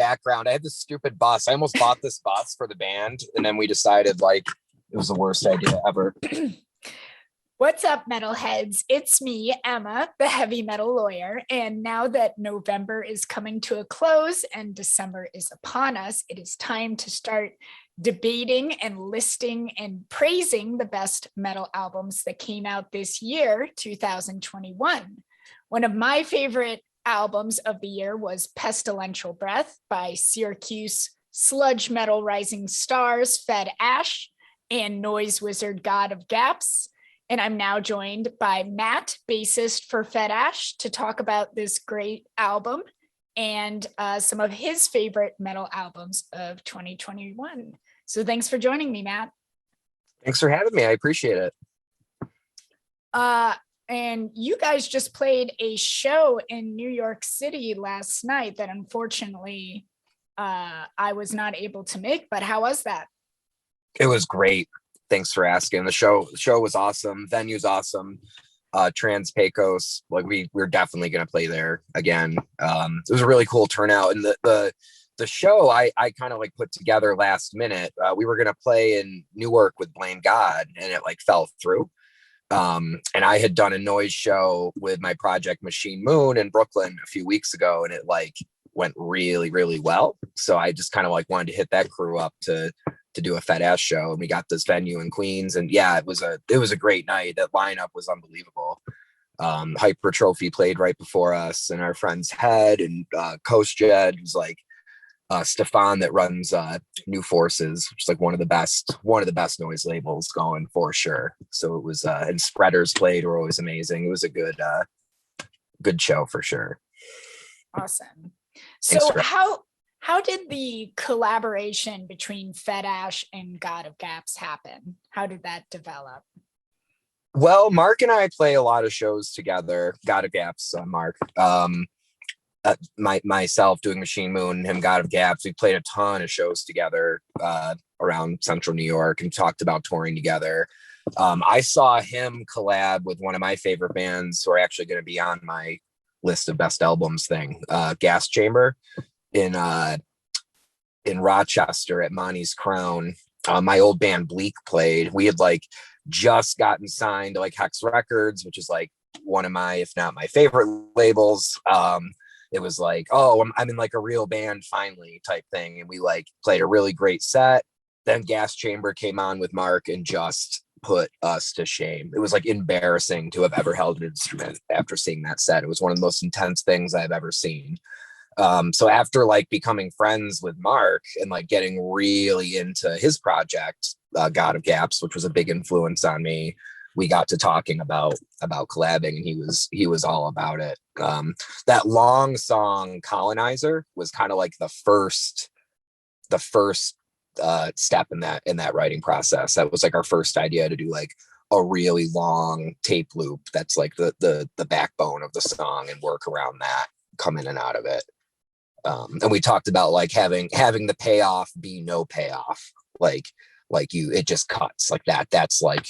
background. I had this stupid bus. I almost bought this bus for the band, and then we decided like it was the worst idea ever. What's up, metalheads? It's me, Emma, the heavy metal lawyer. And now that November is coming to a close and December is upon us, it is time to start debating and listing and praising the best metal albums that came out this year, 2021. One of my favorite albums of the year was Pestilential Breath by Syracuse, sludge metal rising stars Fed Ash, and noise wizard God of Gaps. And I'm now joined by Matt, bassist for Fed Ash, to talk about this great album and some of his favorite metal albums of 2021. So thanks for joining me, Matt. Thanks for having me. I appreciate it. And you guys just played a show in New York City last night that unfortunately I was not able to make, but how was that? It was great. Thanks for asking. The show was awesome. Venue's awesome. Trans Pecos, like we're definitely going to play there again. It was a really cool turnout, and the show I kind of like put together last minute. We were going to play in Newark with Blame God, and it like fell through. And I had done a noise show with my project Machine Moon in Brooklyn a few weeks ago, and it like went really, really well. So I just kind of like wanted to hit that crew up to do a Fed Ash show, and we got this venue in Queens, and yeah, it was a great night. That lineup was unbelievable. Hypertrophy played right before us, and our friend's Head and Coast Jed, who's like Stefan that runs New Forces, which is like one of the best noise labels going for sure. So it was and Spreaders played, were always amazing. It was a good show for sure. Awesome. So how did the collaboration between Fed Ash and God of Gaps happen? How did that develop? Well, Mark and I play a lot of shows together. God of Gaps, Mark. Myself doing Machine Moon, him God of Gaps. We played a ton of shows together around Central New York and talked about touring together. I saw him collab with one of my favorite bands who are actually going to be on my list of best albums thing, Gas Chamber in Rochester at Monty's Crown. My old band Bleak played. We had like just gotten signed to like Hex Records, which is like one of my, if not my favorite labels. It was like, oh, I'm in like a real band finally type thing. And we like played a really great set. Then Gas Chamber came on with Mark and just put us to shame. It was like embarrassing to have ever held an instrument after seeing that set. It was one of the most intense things I've ever seen. So after like becoming friends with Mark and like getting really into his project, God of Gaps, which was a big influence on me, we got to talking about collabing, and he was all about it. That long song Colonizer was kind of like the first step in that writing process. That was like our first idea to do like a really long tape loop that's like the backbone of the song, and work around that, come in and out of it. And we talked about like having the payoff be no payoff, like it just cuts like that. That's like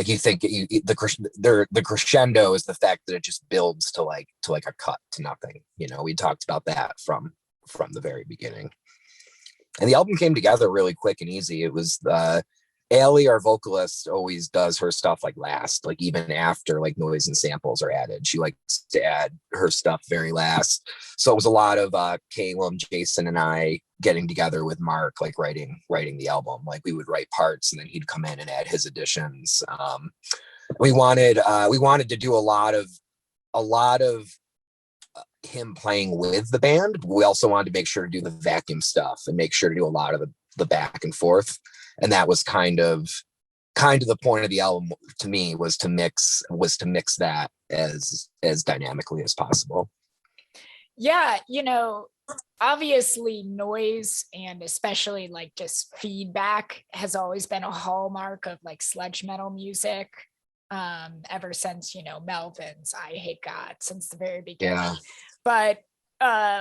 you think the crescendo is the fact that it just builds to like a cut to nothing. You know, we talked about that from the very beginning, and the album came together really quick and easy. It was Allie, our vocalist, always does her stuff like last, like even after like noise and samples are added. She likes to add her stuff very last. So it was a lot of Caleb, Jason, and I getting together with Mark, like writing the album. Like we would write parts, and then he'd come in and add his additions. We wanted to do a lot of him playing with the band. But we also wanted to make sure to do the vacuum stuff and make sure to do a lot of the back and forth. And that was kind of the point of the album to me, was to mix that as dynamically as possible. Yeah, you know, obviously noise and especially like just feedback has always been a hallmark of like sludge metal music, ever since, you know, Melvin's I Hate God, since the very beginning. Yeah. But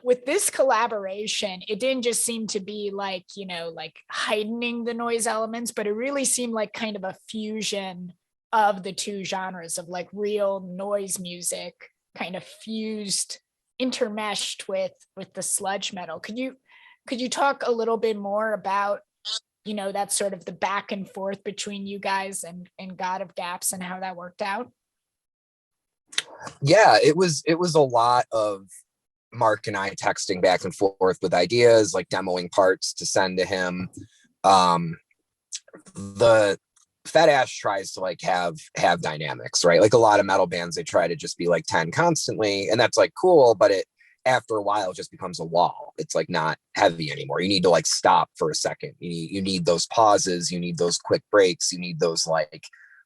with this collaboration, it didn't just seem to be like, you know, like heightening the noise elements, but it really seemed like kind of a fusion of the two genres of like real noise music kind of fused, intermeshed with the sludge metal. Could you Could you talk a little bit more about, that sort of the back and forth between you guys and God of Gaps and how that worked out? Yeah, it was a lot of Mark and I texting back and forth with ideas, like demoing parts to send to him. Um, the Fat Ash tries to like have dynamics, right? Like a lot of metal bands, they try to just be like 10 constantly, and that's like cool, but it after a while just becomes a wall. It's like not heavy anymore. You need to like stop for a second. You need those pauses, you need those quick breaks, you need those like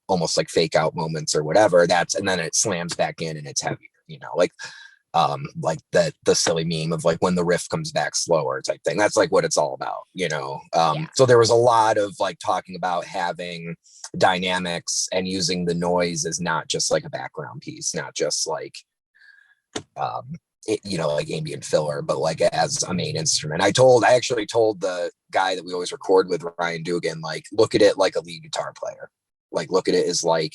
almost like fake out moments or whatever. That's and then it slams back in and it's heavier, like the silly meme of like when the riff comes back slower type thing. That's like what it's all about. Yeah. So there was a lot of like talking about having dynamics and using the noise as not just like a background piece, not just like like ambient filler, but like as a main instrument. I actually told the guy that we always record with, Ryan Dugan, like look at it like a lead guitar player. Like look at it as like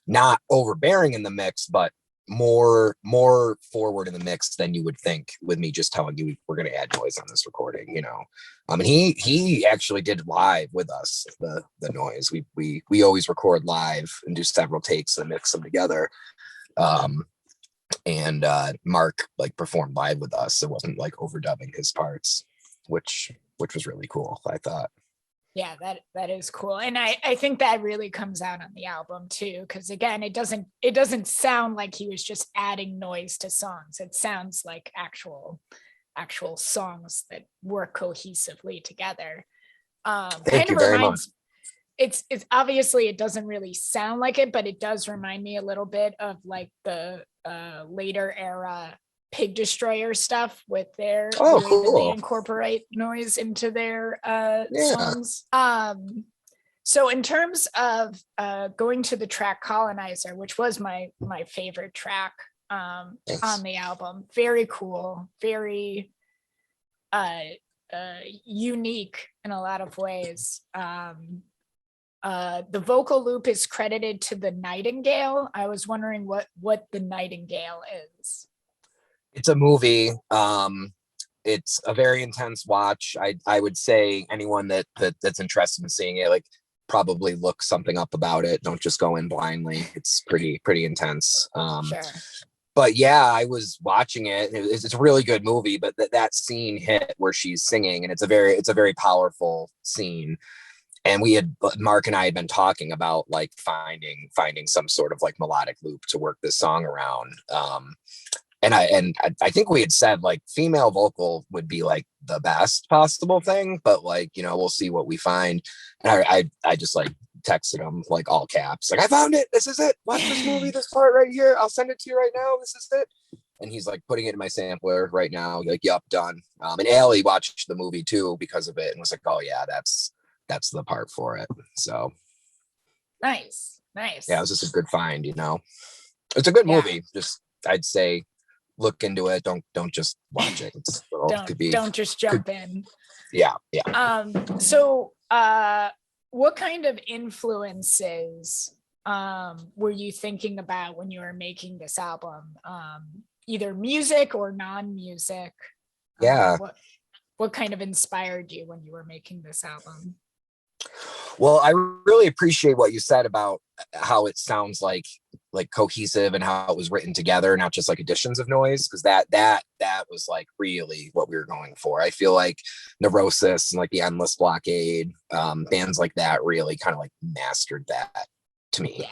not overbearing in the mix, but more forward in the mix than you would think with me just telling you we're going to add noise on this recording. And he actually did live with us the noise. We always record live and do several takes and mix them together. And Mark like performed live with us. It wasn't like overdubbing his parts, which was really cool, I thought. Yeah, that is cool. And I think that really comes out on the album too, because again, it doesn't sound like he was just adding noise to songs. It sounds like actual songs that work cohesively together. Thank you very much. It's obviously it doesn't really sound like it, but it does remind me a little bit of like the later era Pig Destroyer stuff with their way that they incorporate noise into their songs. So in terms of going to the track Colonizer, which was my favorite track on the album, very cool, very unique in a lot of ways. The vocal loop is credited to the Nightingale. I was wondering what the Nightingale is. It's a movie. It's a very intense watch. I would say anyone that's interested in seeing it, like probably look something up about it. Don't just go in blindly. It's pretty intense. Sure. But yeah, I was watching it. It's a really good movie, but that scene hit where she's singing, and it's a very powerful scene. And Mark and I had been talking about like finding some sort of like melodic loop to work this song around. And I think we had said like female vocal would be like the best possible thing, but like, we'll see what we find. And I just like texted him like all caps, like I found it. This is it. Watch this movie, this part right here. I'll send it to you right now. This is it. And he's like putting it in my sampler right now. Like, yup, done. And Allie watched the movie too because of it and was like, oh yeah, that's the part for it. So nice. Yeah, it was just a good find. It's a good movie. Just I'd say look into it. Don't just watch it. Don't just jump in. Yeah. So what kind of influences were you thinking about when you were making this album? Either music or non-music? Yeah. What kind of inspired you when you were making this album? Well, I really appreciate what you said about how it sounds like cohesive and how it was written together, not just like additions of noise, because that was like really what we were going for. I feel like Neurosis and like the Endless Blockade, bands like that really kind of like mastered that to me,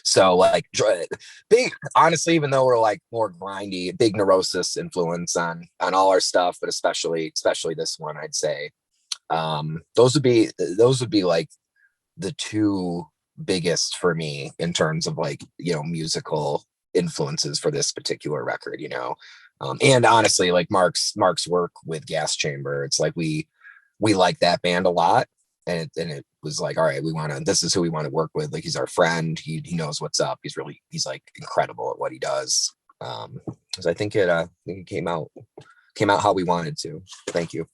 so like big, honestly, even though we're like more grindy, big Neurosis influence on all our stuff, but especially this one, I'd say. Those would be like the two biggest for me in terms of like musical influences for this particular record. And honestly, like Mark's work with Gas Chamber, it's like we like that band a lot, and it was like, all right, this is who we want to work with. Like he's our friend, he knows what's up, he's like incredible at what he does. So I think it came out how we wanted to. Thank you.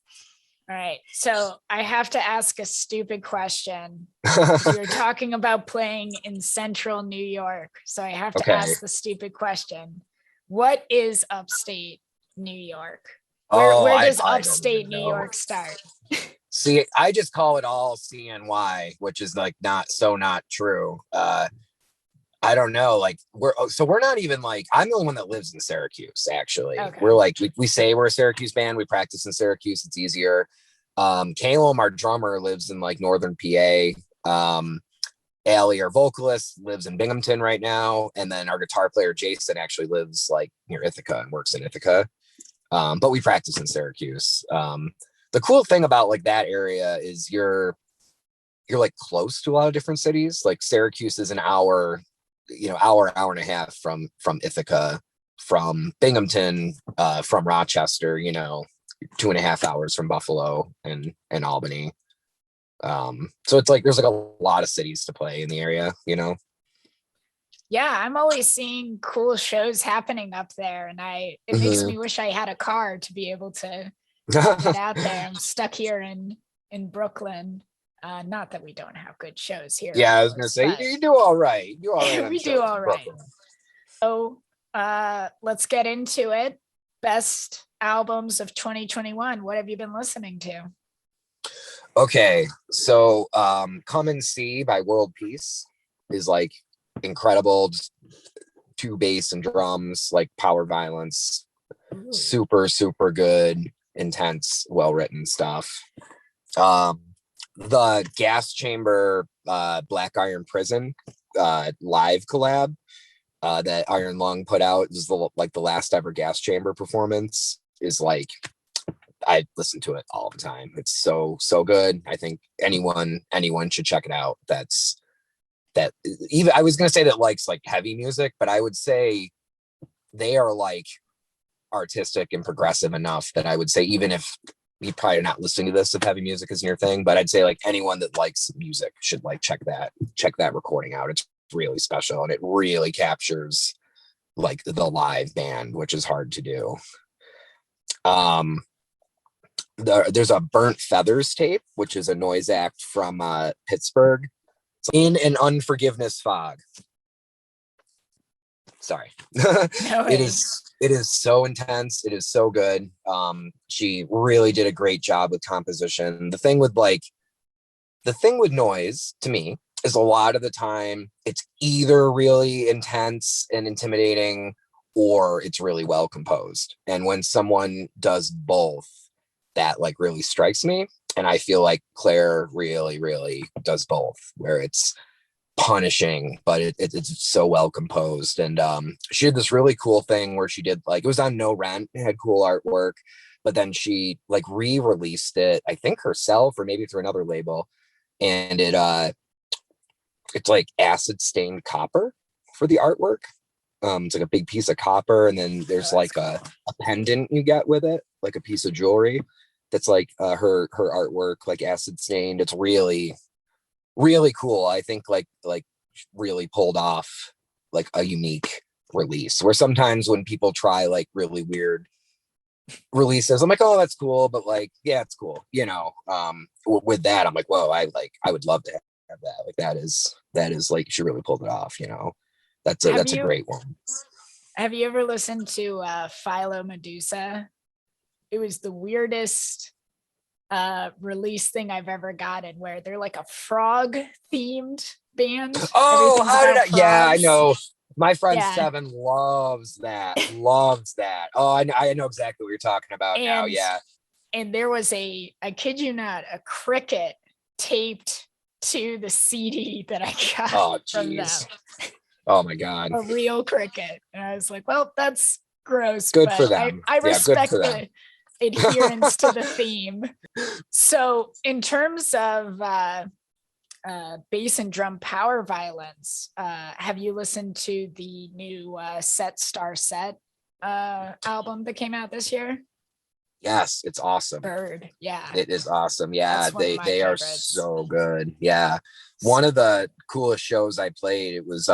All right. So I have to ask a stupid question. You're talking about playing in central New York. So I have to ask the stupid question. What is upstate New York? Oh, Where I does don't upstate even New know. York start? See, I just call it all CNY, which is like not true. I don't know. Like we're not even like, I'm the only one that lives in Syracuse, actually. Okay. We're like, we say we're a Syracuse band. We practice in Syracuse. It's easier. Calum, our drummer, lives in like northern PA. Allie, our vocalist, lives in Binghamton right now. And then our guitar player, Jason, actually lives like near Ithaca and works in Ithaca. But we practice in Syracuse. The cool thing about like that area is you're like close to a lot of different cities. Like Syracuse is an hour, hour and a half from Ithaca, from Binghamton, from Rochester, 2.5 hours from Buffalo and Albany. So it's like there's like a lot of cities to play in the area. Yeah, I'm always seeing cool shows happening up there, and it makes me wish I had a car to be able to get out there. I'm stuck here in Brooklyn. Not that we don't have good shows here. Yeah, I was gonna say you do all right. You do all right. We do all right. So let's get into it. Best albums of 2021. What have you been listening to? Okay, so Come and See by World Peace is like incredible. Just two bass and drums, like power violence. Ooh. Super good, intense, well-written stuff. The Gas Chamber Black Iron Prison live collab that Iron Lung put out is the last ever Gas Chamber performance, is like, I listen to it all the time. It's so good. I think anyone should check it out. That even, I was gonna say that likes like heavy music, but I would say they are like artistic and progressive enough that I would say, even if you probably not listening to this if heavy music isn't your thing, but I'd say like anyone that likes music should like check that recording out. It's really special, and it really captures like the live band, which is hard to do. There's a Burnt Feathers tape, which is a noise act from Pittsburgh. It's In an Unforgiveness Fog. Sorry. It is so intense. It is so good. She really did a great job with composition. The thing with noise, to me, is a lot of the time it's either really intense and intimidating or it's really well composed. And when someone does both, that like really strikes me. And I feel like Claire really does both, where it's punishing, but it's so well composed. And she did this really cool thing where she did, like, it was on No Rent, it had cool artwork, but then she like re-released it, I think herself or maybe through another label, and it's like acid stained copper for the artwork. It's like a big piece of copper, and then there's like cool. a pendant you get with it, like a piece of jewelry that's like her artwork, like acid stained. It's really cool. I think like really pulled off like a unique release, where sometimes when people try like really weird releases, I'm like, oh, that's cool, but like, yeah, it's cool, with that, I'm like, whoa, I would love to have that. Like that is like, she really pulled it off. That's a great one. Have you ever listened to Philo Medusa? It was the weirdest release thing I've ever gotten, where they're like a frog themed band. Oh, how did yeah, I know. My friend Yeah. Seven loves that. Oh, I know exactly what you're talking about now. Yeah. And there was I kid you not, a cricket taped to the CD that I got from them. Oh my God. A real cricket. And I was like, well, that's gross. Good but for them. I respect the adherence to the theme. So in terms of bass and drum power violence, have you listened to the new Set Star Set album that came out this year? Yes, it's awesome. Bird, yeah, it is awesome. Yeah, they favorites. Are so good. Yeah, one of the coolest shows I played, it was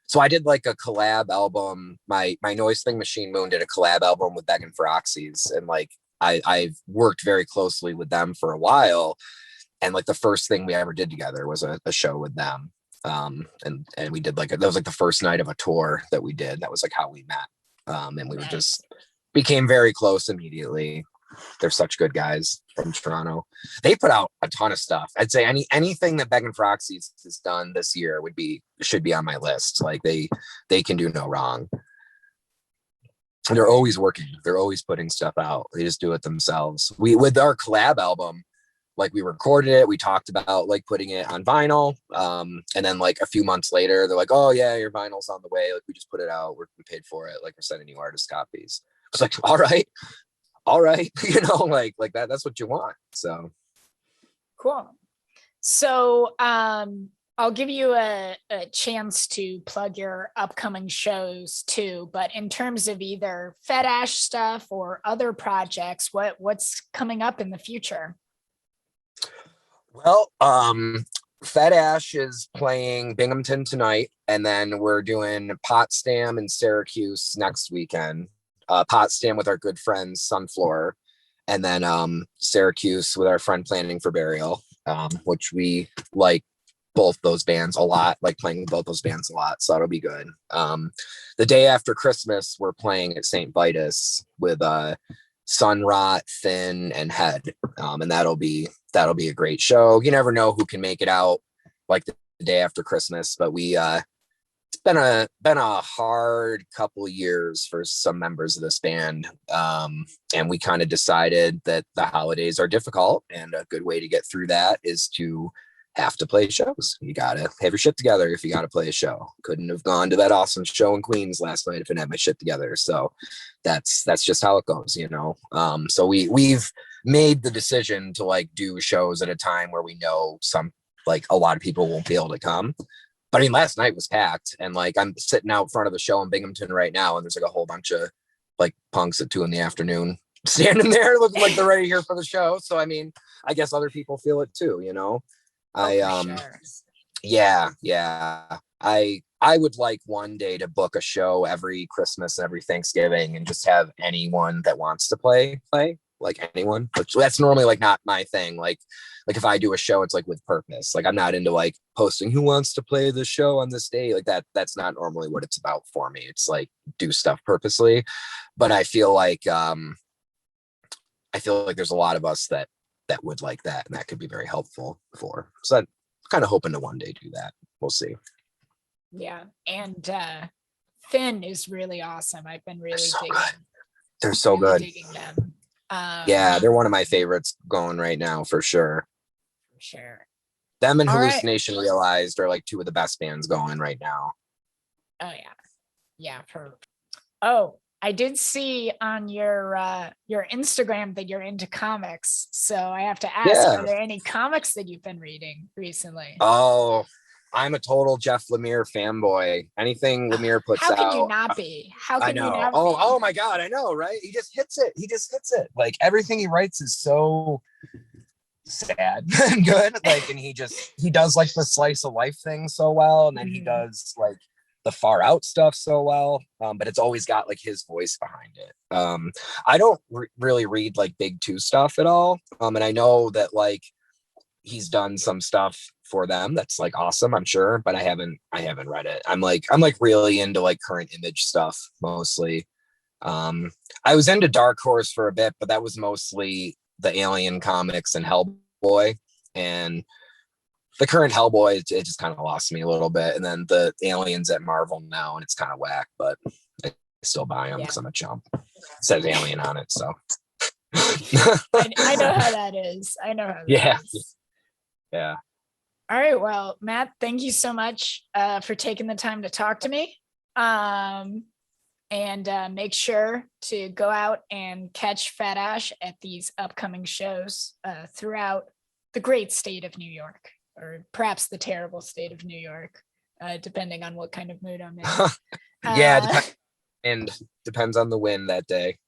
so I did like a collab album. My Noise Thing Machine Moon did a collab album with Begging for Oxys, and like I've worked very closely with them for a while, and like the first thing we ever did together was a show with them. And we did that was like the first night of a tour that we did. That was like how we met. And we were just became very close immediately. They're such good guys from Toronto. They put out a ton of stuff. I'd say anything that Beck and Froxy's has done this year should be on my list. Like they can do no wrong. They're always working. They're always putting stuff out. They just do it themselves. We with our collab album, like we recorded it, we talked about like putting it on vinyl. And then like a few months later, they're like, oh yeah, your vinyl's on the way. Like we just put it out. We paid for it. Like we're sending you artist copies. It's like, all right, like that's what you want. So Cool. So I'll give you a chance to plug your upcoming shows too, but in terms of either Fed stuff or other projects, what's coming up in the future? well, Fed Ash is playing Binghamton tonight, and then we're doing Potsdam and Syracuse next weekend. Potsdam with our good friends Sunflower, and then Syracuse with our friend Planning for Burial, which we like both those bands a lot, like playing with both those bands a lot. So that'll be good. The day after Christmas, we're playing at St. Vitus with Sun Rot, Thin, and Head. And that'll be a great show. You never know who can make it out like the day after Christmas, but it's been a hard couple of years for some members of this band. And we kind of decided that the holidays are difficult, and a good way to get through that is to have to play shows. You gotta have your shit together if you gotta play a show. Couldn't have gone to that awesome show in Queens last night if I didn't have my shit together. So that's just how it goes, So we've made the decision to like do shows at a time where we know a lot of people won't be able to come. But I mean, last night was packed, and like I'm sitting out front of the show in Binghamton right now, and there's like a whole bunch of like punks at 2 PM standing there looking like they're ready here for the show. So I mean, I guess other people feel it too, Sure. Yeah. I would like one day to book a show every Christmas and every Thanksgiving and just have anyone that wants to play, like anyone. But that's normally like not my thing. Like if I do a show, it's like with purpose. Like I'm not into like posting who wants to play the show on this day. Like that's not normally what it's about for me. It's like do stuff purposely. But I feel like there's a lot of us that would like that, and that could be very helpful for. So I'm kind of hoping to one day do that. We'll see. Yeah. And Finn is really awesome. I've been really digging. They're so good. Digging them. Yeah, they're one of my favorites going right now for sure. For sure. Them and Hallucination Realized are like two of the best bands going right now. Oh yeah. Oh, I did see on your Instagram that you're into comics. So I have to ask, are there any comics that you've been reading recently? Oh, I'm a total Jeff Lemire fanboy. Anything Lemire puts out. How could you not be? How could you not be? Oh my God, I know, right? He just hits it. Like everything he writes is so sad and good. Like, and he does like the slice of life thing so well. And then he does like the far out stuff so well, but it's always got like his voice behind it. I don't really read like Big Two stuff at all, and I know that like he's done some stuff for them that's like awesome, I'm sure, but I haven't read it. I'm like really into like current image stuff mostly. I was into Dark Horse for a bit, but that was mostly the Alien comics and Hellboy, and the current Hellboy, it just kind of lost me a little bit. And then the Aliens at Marvel now, and it's kind of whack, but I still buy them because I'm a chump. It says Alien on it, so. I know how that is. Yeah. All right. Well, Matt, thank you so much for taking the time to talk to me. And make sure to go out and catch Fat Ash at these upcoming shows throughout the great state of New York. Or perhaps the terrible state of New York, depending on what kind of mood I'm in. And depends on the wind that day.